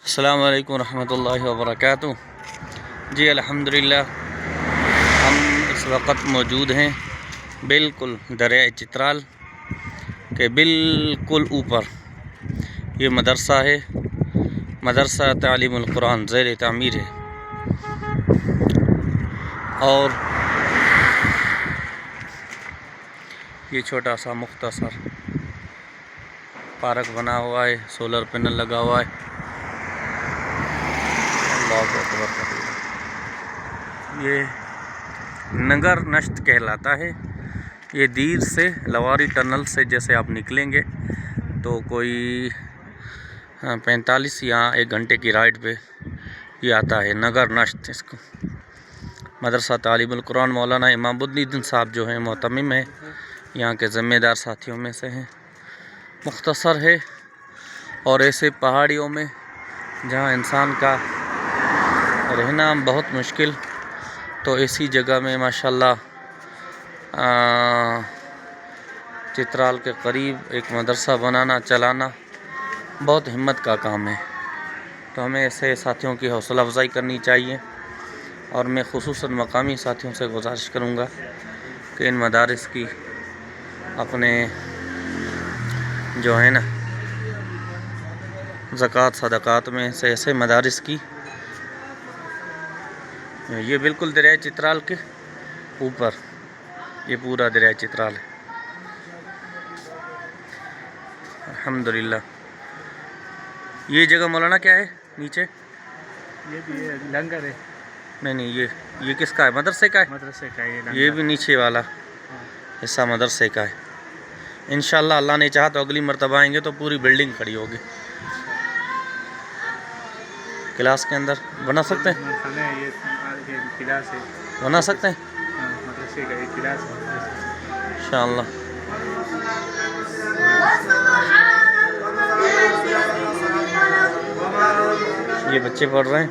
السلام علیکم ورحمۃ اللہ وبرکاتہ۔ جی الحمدللہ، ہم اس وقت موجود ہیں بالکل دریائے چترال کے بالکل اوپر۔ یہ مدرسہ ہے، مدرسہ تعلیم القرآن زیر تعمیر ہے، اور یہ چھوٹا سا مختصر پارک بنا ہوا ہے، سولر پینل لگا ہوا ہے۔ اللہ اکبر۔ یہ نگر نشت کہلاتا ہے۔ یہ دیر سے لواری ٹنل سے جیسے آپ نکلیں گے تو کوئی 45 یا 1 گھنٹے کی رائڈ پہ یہ آتا ہے، نگر نشت اس کو۔ مدرسہ تعلیم القرآن مولانا امام الدین صاحب جو ہیں محتمم ہیں، یہاں کے ذمہ دار ساتھیوں میں سے ہیں۔ مختصر ہے، اور ایسے پہاڑیوں میں جہاں انسان کا رہنا بہت مشکل، تو ایسی جگہ میں ماشاءاللہ چترال کے قریب ایک مدرسہ بنانا چلانا بہت ہمت کا کام ہے۔ تو ہمیں ایسے ساتھیوں کی حوصلہ افزائی کرنی چاہیے، اور میں خصوصاً مقامی ساتھیوں سے گزارش کروں گا کہ ان مدارس کی اپنے جو ہے نا زکوٰۃ صدقات میں سے ایسے مدارس کی، یہ بالکل دریائے چترال کے اوپر، یہ پورا دریائے چترال ہے الحمدللہ۔ یہ جگہ مولانا کیا ہے نیچے؟ یہ بھی لنگر ہے۔ نہیں، یہ کس کا ہے؟ مدرسے کا ہے؟ مدرسے کا ہے یہ بھی نیچے والا حصہ مدرسے کا ہے۔ انشاءاللہ اللہ نے چاہا تو اگلی مرتبہ آئیں گے تو پوری بلڈنگ کھڑی ہوگی۔ کلاس کے اندر بنا سکتے ہیں؟ یہ کلاس ہے، بنا سکتے ہیں مدرسے کا ایک کلاس ہے انشاءاللہ۔ یہ بچے پڑھ رہے ہیں۔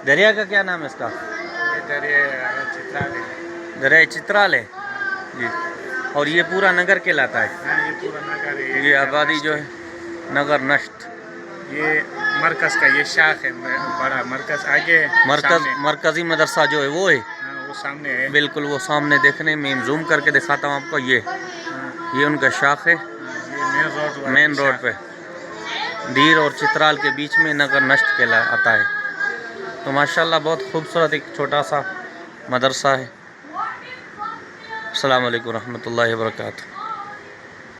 دریا کا کیا نام ہے اس کا؟ یہ دریائے چترال ہے۔ دریائے چترال ہے جی، اور یہ پورا نگر کہلاتا ہے۔ یہ پورا نگر ہے، یہ آبادی جو ہے نگر نشت، یہ مرکز کا یہ شاخ ہے، بڑا مرکز آگے ہے، مرکزی مدرسہ جو ہے وہ ہے، وہ سامنے ہے، بالکل وہ سامنے دیکھنے میں زوم کر کے دکھاتا ہوں آپ کو۔ یہ ان کا شاخ ہے، یہ مین روڈ پہ دیر اور چترال کے بیچ میں نگر نشت کہلاتا ہے۔ تو ماشاءاللہ بہت خوبصورت ایک چھوٹا سا مدرسہ ہے۔ السلام علیکم ورحمۃ اللہ وبرکاتہ۔